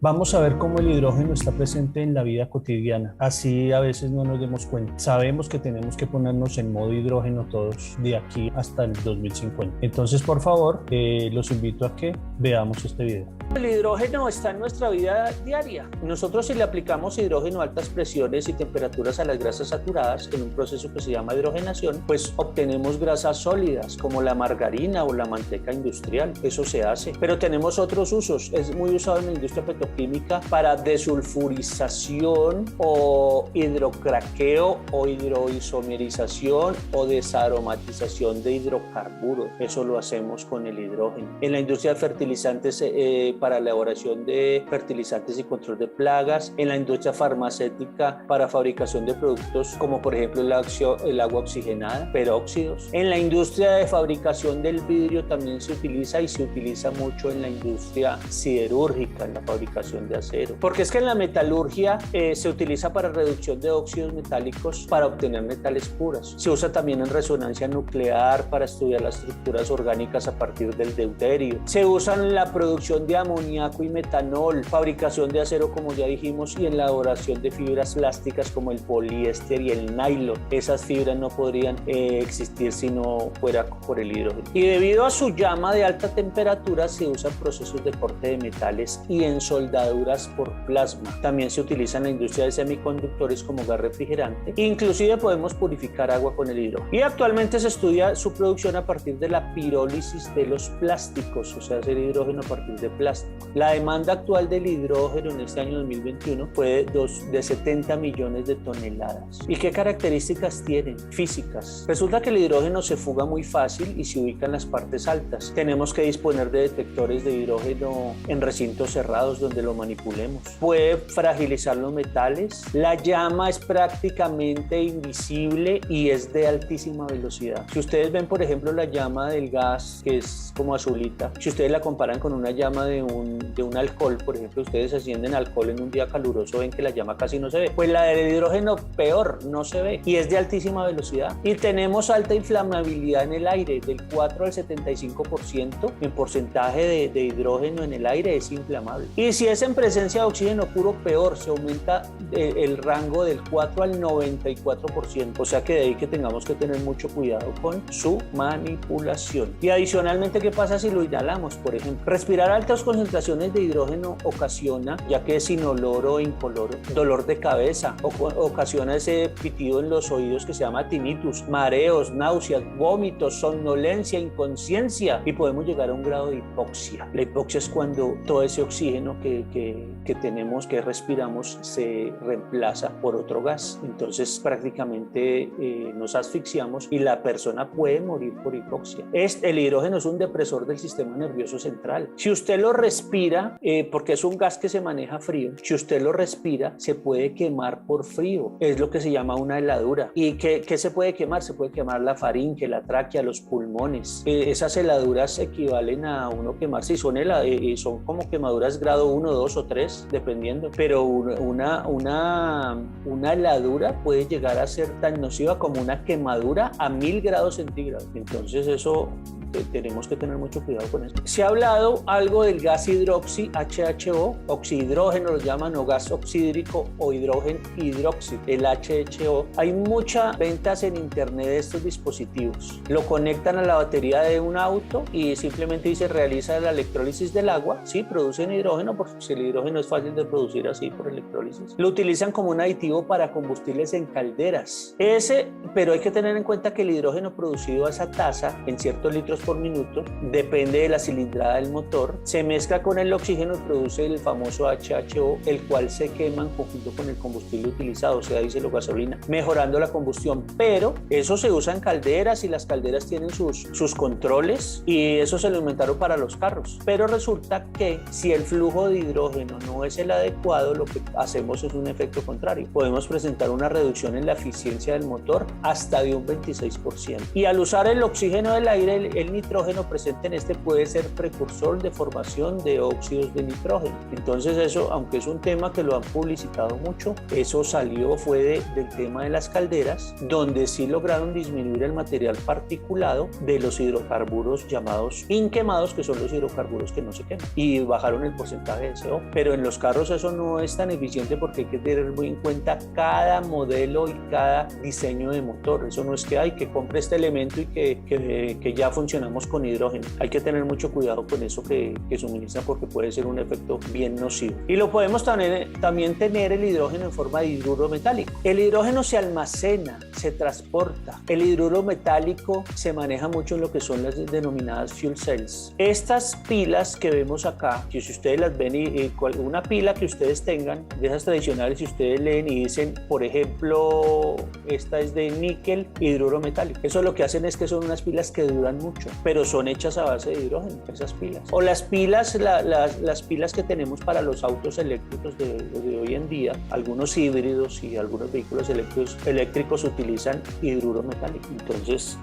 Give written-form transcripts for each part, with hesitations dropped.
Vamos a ver cómo el hidrógeno está presente en la vida cotidiana. Así a veces no nos demos cuenta. Sabemos que tenemos que ponernos en modo hidrógeno todos de aquí hasta el 2050. Entonces, por favor, los invito a que veamos este video. El hidrógeno está en nuestra vida diaria. Nosotros, si le aplicamos hidrógeno a altas presiones y temperaturas a las grasas saturadas en un proceso que se llama hidrogenación, pues obtenemos grasas sólidas como la margarina o la manteca industrial. Eso se hace. Pero tenemos otros usos. Es muy usado en la industria petroquímica para desulfurización o hidrocraqueo o hidroisomerización o desaromatización de hidrocarburos. Eso lo hacemos con el hidrógeno. En la industria de fertilizantes, para elaboración de fertilizantes y control de plagas, en la industria farmacéutica para fabricación de productos como por ejemplo el agua oxigenada, peróxidos. En la industria de fabricación del vidrio también se utiliza, y se utiliza mucho en la industria siderúrgica, en la fabricación de acero. Porque es que en la metalurgia se utiliza para reducción de óxidos metálicos para obtener metales puros. Se usa también en resonancia nuclear para estudiar las estructuras orgánicas a partir del deuterio. Se usa en la producción de amoníaco y metanol, fabricación de acero como ya dijimos, y elaboración de fibras plásticas como el poliéster y el nylon. Esas fibras no podrían existir si no fuera por el hidrógeno. Y debido a su llama de alta temperatura se usan procesos de corte de metales y en soldaduras por plasma. También se utiliza en la industria de semiconductores como gas refrigerante. Inclusive podemos purificar agua con el hidrógeno. Y actualmente se estudia su producción a partir de la pirólisis de los plásticos, o sea, hacer hidrógeno a partir de plástico. La demanda actual del hidrógeno en este año 2021 fue de 70 millones de toneladas. ¿Y qué características tienen? Físicas. Resulta que el hidrógeno se fuga muy fácil y se ubica en las partes altas. Tenemos que disponer de detectores de hidrógeno en recintos cerrados donde lo manipulemos. Puede fragilizar los metales. La llama es prácticamente invisible y es de altísima velocidad. Si ustedes ven, por ejemplo, la llama del gas, que es como azulita, si ustedes la comparan con una llama de un alcohol, por ejemplo, ustedes encienden alcohol en un día caluroso, ven que la llama casi no se ve. Pues la del hidrógeno peor, no se ve, y es de altísima velocidad. Y tenemos alta inflamabilidad en el aire, del 4 al 75% en porcentaje de hidrógeno en el aire es inflamable. Y si es en presencia de oxígeno puro, peor, se aumenta el rango del 4 al 94%. O sea que de ahí que tengamos que tener mucho cuidado con su manipulación. Y adicionalmente, ¿qué pasa si lo inhalamos, por ejemplo? Respirar altas concentraciones de hidrógeno ocasiona, ya que es inoloro o incoloro, dolor de cabeza, ocasiona ese pitido en los oídos que se llama tinnitus, mareos, náuseas, vómitos, somnolencia, inconsciencia, y podemos llegar a un grado de hipoxia. La hipoxia es cuando todo ese oxígeno que tenemos, que respiramos, se reemplaza por otro gas. Entonces prácticamente nos asfixiamos y la persona puede morir por hipoxia. El hidrógeno es un depresor del sistema nervioso central. Si usted lo respira, porque es un gas que se maneja frío, si usted lo respira, se puede quemar por frío. Es lo que se llama una heladura. ¿Y qué se puede quemar? Se puede quemar la faringe, la tráquea, los pulmones. Esas heladuras equivalen a uno quemarse, y son como quemaduras grado 1, 2 o 3, dependiendo. Pero una heladura puede llegar a ser tan nociva como una quemadura a 1000 grados centígrados. Entonces eso tenemos que tener mucho cuidado con eso. Se ha hablado algo del gas hidroxi, HHO, oxihidrógeno lo llaman, o gas oxídrico o hidrógeno hidróxido, el HHO. Hay muchas ventas en internet de estos dispositivos. Lo conectan a la batería de un auto y simplemente se realiza la electrólisis del agua. Sí, producen hidrógeno, porque si el hidrógeno es fácil de producir así por electrólisis. Lo utilizan como un aditivo para combustibles en calderas. Pero hay que tener en cuenta que el hidrógeno producido a esa tasa, en ciertos litros por minuto, depende de la cilindrada del motor, se mezcla con el oxígeno y produce el famoso HHO, el cual se quema en conjunto con el combustible utilizado, o sea, diésel o gasolina, mejorando la combustión. Pero eso se usa en calderas y las calderas tienen sus controles, y eso se lo inventaron para los carros. Pero resulta que si el flujo de hidrógeno no es el adecuado, lo que hacemos es un efecto contrario. Podemos presentar una reducción en la eficiencia del motor hasta de un 26%. Y al usar el oxígeno del aire, el nitrógeno presente en este puede ser precursor de formación emisión de óxidos de nitrógeno. Entonces eso, aunque es un tema que lo han publicitado mucho, eso fue del tema de las calderas, donde sí lograron disminuir el material particulado de los hidrocarburos llamados inquemados, que son los hidrocarburos que no se queman, y bajaron el porcentaje de CO. Pero en los carros eso no es tan eficiente porque hay que tener muy en cuenta cada modelo y cada diseño de motor. Eso no es que hay que compre este elemento y que ya funcionamos con hidrógeno. Hay que tener mucho cuidado con eso que suministra porque puede ser un efecto bien nocivo. Y lo podemos también tener el hidrógeno en forma de hidruro metálico. El hidrógeno se almacena, se transporta. El hidruro metálico se maneja mucho en lo que son las denominadas fuel cells. Estas pilas que vemos acá, que si ustedes las ven una pila que ustedes tengan de esas tradicionales, si ustedes leen y dicen, por ejemplo, esta es de níquel hidruro metálico. Eso lo que hacen es que son unas pilas que duran mucho, pero son hechas a base de hidrógeno, esas pilas. O las pilas, las pilas que tenemos para los autos eléctricos de hoy en día, algunos híbridos y algunos vehículos eléctricos utilizan hidruro metálico. Entonces,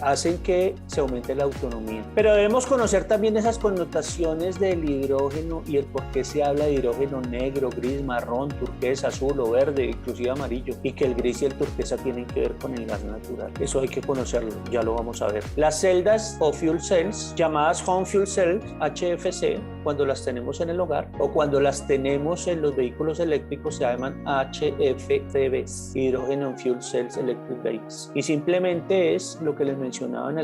hacen que se aumente la autonomía. Pero debemos conocer también esas connotaciones del hidrógeno y el por qué se habla de hidrógeno negro, gris, marrón, turquesa, azul o verde, inclusive amarillo, y que el gris y el turquesa tienen que ver con el gas natural. Eso hay que conocerlo, ya lo vamos a ver. Las celdas o fuel cells, llamadas home fuel cells, HFC, cuando las tenemos en el hogar o cuando las tenemos en los vehículos eléctricos, se llaman HFCVs, Hydrogen Fuel Cells Electric Vehicles. Y simplemente es lo que les mencionaba en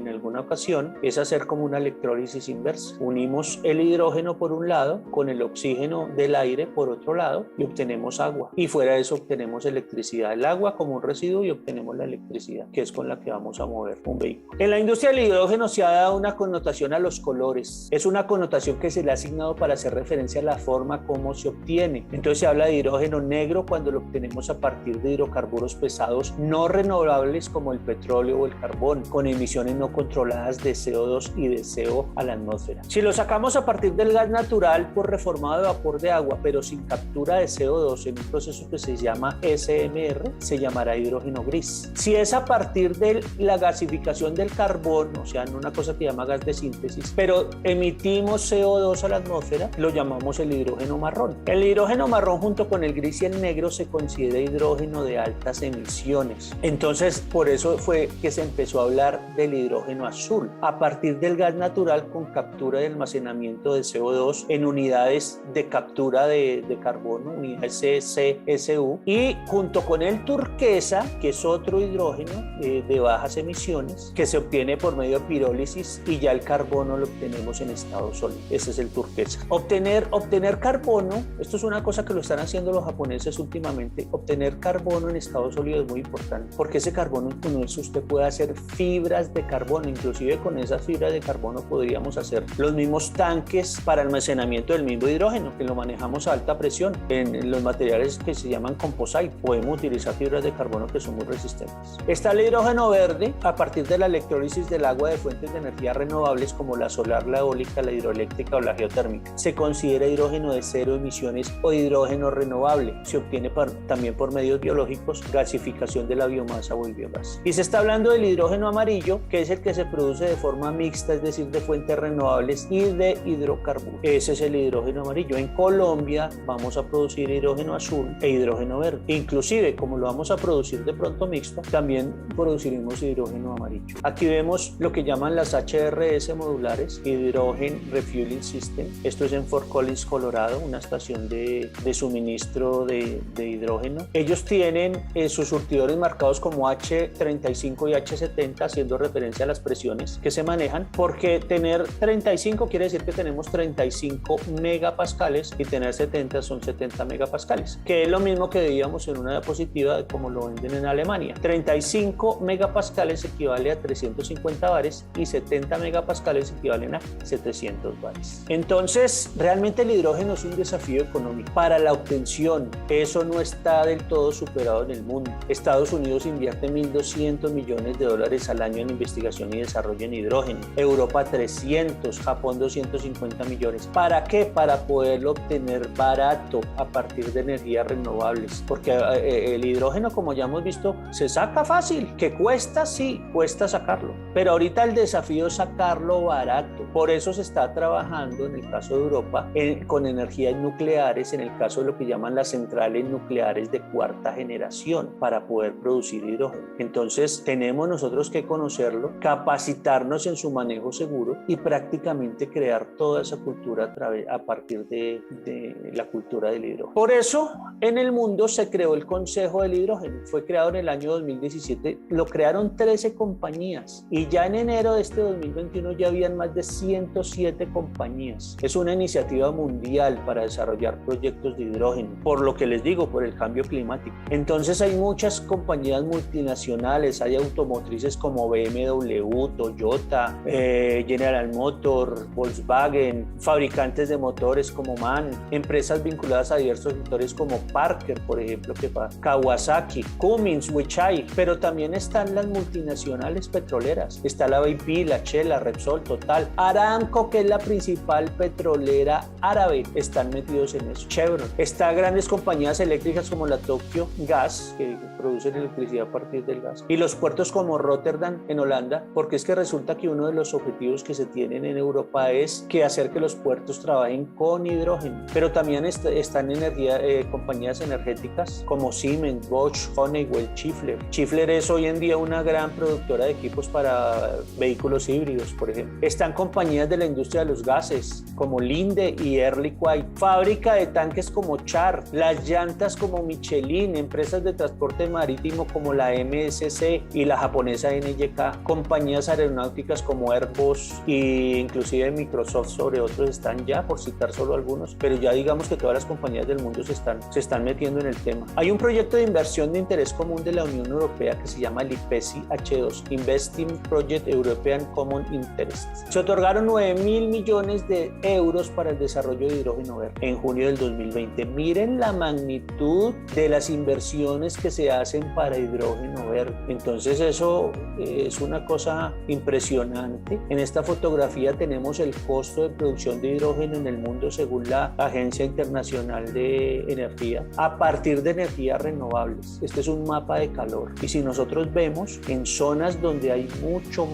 alguna ocasión, es hacer como una electrólisis inversa. Unimos el hidrógeno por un lado con el oxígeno del aire por otro lado y obtenemos agua. Y fuera de eso obtenemos electricidad. El agua como un residuo y obtenemos la electricidad, que es con la que vamos a mover un vehículo. En la industria del hidrógeno se ha dado una connotación a los colores. Es una connotación que se le ha asignado para hacer referencia a la forma como se obtiene. Entonces se habla de hidrógeno negro cuando lo obtenemos a partir de hidrocarburos pesados no renovables como el petróleo o el carbón, con emisiones no controladas de CO2 y de CO a la atmósfera. Si lo sacamos a partir del gas natural por reformado de vapor de agua, pero sin captura de CO2 en un proceso que se llama SMR, se llamará hidrógeno gris. Si es a partir de la gasificación del carbón, o sea, en una cosa que se llama gas de síntesis, pero emitimos CO2 a la atmósfera, lo llamamos el hidrógeno marrón. El hidrógeno marrón junto con el gris y el negro se considera hidrógeno de altas emisiones. Entonces, por eso fue que se empezó a hablar del hidrógeno azul, a partir del gas natural con captura y almacenamiento de CO2 en unidades de captura de carbono, unidades CSU, y junto con el turquesa, que es otro hidrógeno de bajas emisiones, que se obtiene por medio de pirólisis y ya el carbono lo obtenemos en estado sólido. Ese es el turquesa. Obtener carbono, esto es una cosa que lo están haciendo los japoneses últimamente, obtener carbono en estado sólido es muy importante, porque ese carbono, con eso usted puede hacer fibras de carbono, inclusive con esas fibras de carbono podríamos hacer los mismos tanques para almacenamiento del mismo hidrógeno, que lo manejamos a alta presión. En los materiales que se llaman composite podemos utilizar fibras de carbono que son muy resistentes. Está el hidrógeno verde a partir de la electrólisis del agua de fuentes de energía renovables como la solar, la eólica, la hidroeléctrica o la geotérmica. Se considera hidrógeno de cero emisiones o hidrógeno renovable. Se obtiene también por medios biológicos, gasificación de la biomasa o el biogás. Y se está hablando del hidrógeno amarillo, que es el que se produce de forma mixta, es decir, de fuentes renovables y de hidrocarburos. Ese es el hidrógeno amarillo. En Colombia vamos a producir hidrógeno azul e hidrógeno verde. Inclusive, como lo vamos a producir de pronto mixto, también produciremos hidrógeno amarillo. Aquí vemos lo que llaman las HRS modulares, Hydrogen Refueling System. Esto es en Fort Collins, Colorado, una estación de suministro de hidrógeno. Ellos tienen sus surtidores marcados como H35 y H70, haciendo referencia a las presiones que se manejan, porque tener 35 quiere decir que tenemos 35 megapascales y tener 70 son 70 megapascales, que es lo mismo que veíamos en una diapositiva como lo venden en Alemania. 35 megapascales equivale a 350 bares y 70 megapascales equivalen a 700 bares. Entonces, realmente el hidrógeno es un desafío económico para la obtención. Eso no está del todo superado en el mundo. Estados Unidos invierte 1.200 millones de dólares al año en investigación y desarrollo en hidrógeno. Europa 300, Japón 250 millones. ¿Para qué? Para poderlo obtener barato a partir de energías renovables. Porque el hidrógeno, como ya hemos visto, se saca fácil. ¿Que cuesta? Sí, cuesta sacarlo. Pero ahorita el desafío es sacarlo barato. Por eso se está trabajando, en el caso de Europa, con energías nucleares, en el caso de lo que llaman las centrales nucleares de cuarta generación, para poder producir hidrógeno. Entonces, tenemos nosotros que conocerlo, capacitarnos en su manejo seguro y prácticamente crear toda esa cultura a partir de la cultura del hidrógeno. Por eso, en el mundo se creó el Consejo del Hidrógeno. Fue creado en el año 2017. Lo crearon 13 compañías y ya en enero de este 2021 ya habían más de 107 compañías. Es una iniciativa mundial para desarrollar proyectos de hidrógeno, por lo que les digo, por el cambio climático. Entonces hay muchas compañías multinacionales, hay automotrices como BMW, Toyota, General Motors, Volkswagen, fabricantes de motores como MAN, empresas vinculadas a diversos sectores como Parker, por ejemplo, Kawasaki, Cummins, Weichai, pero también están las multinacionales petroleras. Está la BP, la Shell, la Repsol, Total, Aramco, que es la principal petrolera árabe, están metidos en eso. Chevron. Está grandes compañías eléctricas como la Tokyo Gas, que producen electricidad a partir del gas. Y los puertos como Rotterdam en Holanda, porque es que resulta que uno de los objetivos que se tienen en Europa es que hacer que los puertos trabajen con hidrógeno. Pero también están compañías energéticas como Siemens, Bosch, Honeywell, Schaeffler. Schaeffler es hoy en día una gran productora de equipos para vehículos híbridos, por ejemplo. Están compañías de la industria de los gases como Linde y Air Liquide, fábrica de tanques como Char, las llantas como Michelin, empresas de transporte marítimo como la MSC y la japonesa NYK, compañías aeronáuticas como Airbus e inclusive Microsoft, sobre otros están ya, por citar solo algunos, pero ya digamos que todas las compañías del mundo se están metiendo en el tema. Hay un proyecto de inversión de interés común de la Unión Europea que se llama el IPCEI H2, Investing Project European Common Interest. Se otorgaron 9.000 millones de euros para el desarrollo de hidrógeno verde en junio del 2020. Miren la magnitud de las inversiones que se hacen para hidrógeno verde. Entonces eso es una cosa impresionante. En esta fotografía tenemos el costo de producción de hidrógeno en el mundo según la Agencia Internacional de Energía a partir de energías renovables. Este es un mapa de calor y si nosotros vemos en zonas donde hay mucho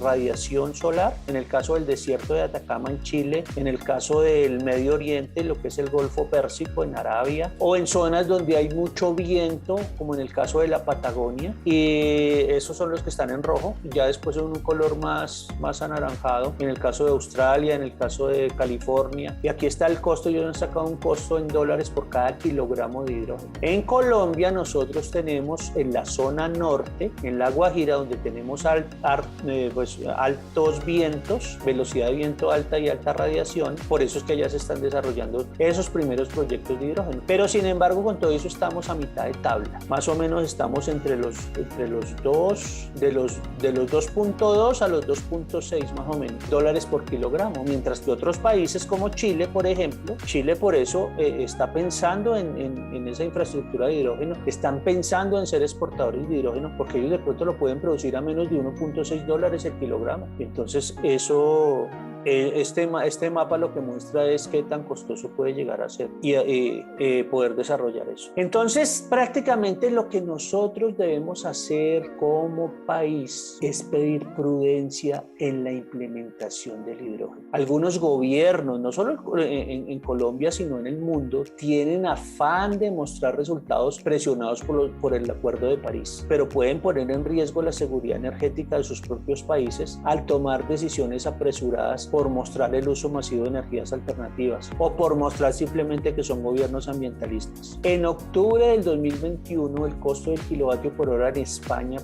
radiación solar, en el caso del desierto de Atacama en Chile, en el caso del Medio Oriente, lo que es el Golfo Pérsico en Arabia, o en zonas donde hay mucho viento, como en el caso de la Patagonia, y esos son los que están en rojo, ya después en un color más anaranjado, en el caso de Australia, en el caso de California, y aquí está el costo. Yo he sacado un costo en dólares por cada kilogramo de hidrógeno. En Colombia nosotros tenemos en la zona norte, en La Guajira, donde tenemos altos vientos, velocidad de viento alta y alta radiación, por eso es que allá se están desarrollando esos primeros proyectos de hidrógeno. Pero sin embargo, con todo eso estamos a mitad de tabla, más o menos estamos entre los 2.2 a los 2.6 más o menos dólares por kilogramo, mientras que otros países como Chile, por ejemplo, Chile por eso está pensando en esa infraestructura de hidrógeno, están pensando en ser exportadores de hidrógeno porque ellos de pronto lo pueden producir a menos de 1.6 dólares el kilogramo. Entonces eso... Este mapa lo que muestra es qué tan costoso puede llegar a ser y poder desarrollar eso. Entonces, prácticamente lo que nosotros debemos hacer como país es pedir prudencia en la implementación del hidrógeno. Algunos gobiernos, no solo en Colombia, sino en el mundo, tienen afán de mostrar resultados presionados por el Acuerdo de París, pero pueden poner en riesgo la seguridad energética de sus propios países al tomar decisiones apresuradas por mostrar el uso masivo de energías alternativas o por mostrar simplemente que son gobiernos ambientalistas. En octubre del 2021 el costo del kilovatio por hora en España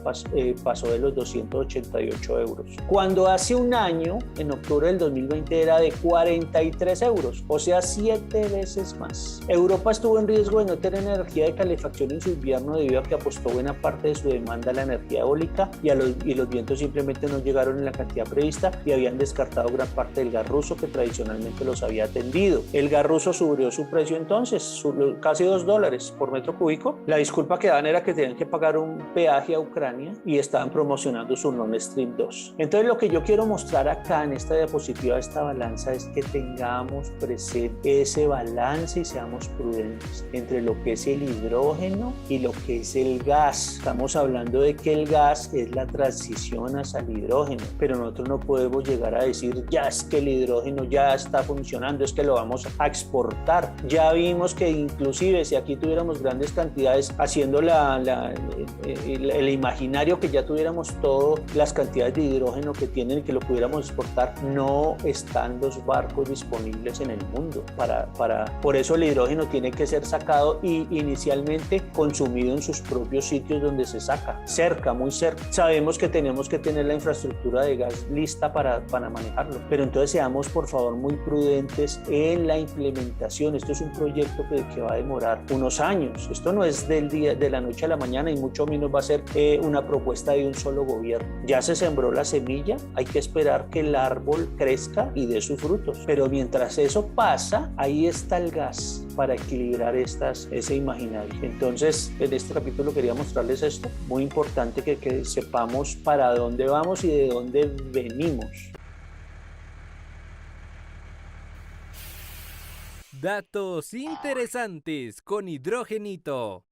pasó de los 288 euros, cuando hace un año, en octubre del 2020, era de 43 euros, o sea 7 veces más. Europa estuvo en riesgo de no tener energía de calefacción en su invierno debido a que apostó buena parte de su demanda a la energía eólica y los vientos simplemente no llegaron en la cantidad prevista y habían descartado gran parte del gas ruso que tradicionalmente los había atendido. El gas ruso subió su precio entonces, casi $2 por metro cúbico. La disculpa que daban era que tenían que pagar un peaje a Ucrania y estaban promocionando su Nord Stream 2. Entonces lo que yo quiero mostrar acá en esta diapositiva, esta balanza, es que tengamos presente ese balance y seamos prudentes entre lo que es el hidrógeno y lo que es el gas. Estamos hablando de que el gas es la transición hacia el hidrógeno, pero nosotros no podemos llegar a decir ya es que el hidrógeno ya está funcionando, es que lo vamos a exportar. Ya vimos que inclusive si aquí tuviéramos grandes cantidades, haciendo el imaginario que ya tuviéramos todas las cantidades de hidrógeno que tienen y que lo pudiéramos exportar, no están los barcos disponibles en el mundo. Por eso el hidrógeno tiene que ser sacado y inicialmente consumido en sus propios sitios donde se saca, cerca, muy cerca. Sabemos que tenemos que tener la infraestructura de gas lista para manejarlo, pero entonces seamos por favor muy prudentes en la implementación. Esto es un proyecto que va a demorar unos años. Esto no es de la noche a la mañana y mucho menos va a ser una propuesta de un solo gobierno. Ya se sembró la semilla, hay que esperar que el árbol crezca y dé sus frutos, pero mientras eso pasa, ahí está el gas para equilibrar ese imaginario. Entonces, en este capítulo quería mostrarles esto, muy importante que sepamos para dónde vamos y de dónde venimos. Datos interesantes con Hidrogenito.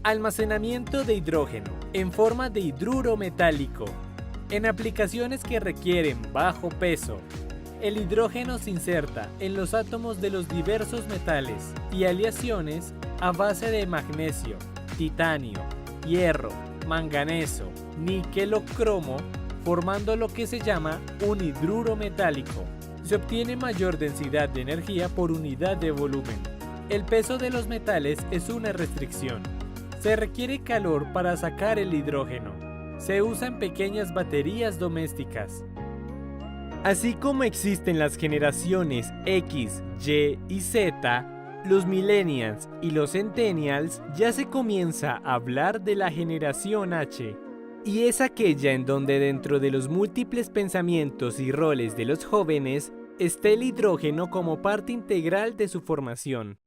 Almacenamiento de hidrógeno en forma de hidruro metálico. En aplicaciones que requieren bajo peso, el hidrógeno se inserta en los átomos de los diversos metales y aleaciones a base de magnesio, titanio, hierro, manganeso, níquel o cromo, formando lo que se llama un hidruro metálico. Se obtiene mayor densidad de energía por unidad de volumen. El peso de los metales es una restricción. Se requiere calor para sacar el hidrógeno. Se usa en pequeñas baterías domésticas. Así como existen las generaciones X, Y y Z, los millennials y los centennials, ya se comienza a hablar de la generación H. Y es aquella en donde dentro de los múltiples pensamientos y roles de los jóvenes está el hidrógeno como parte integral de su formación.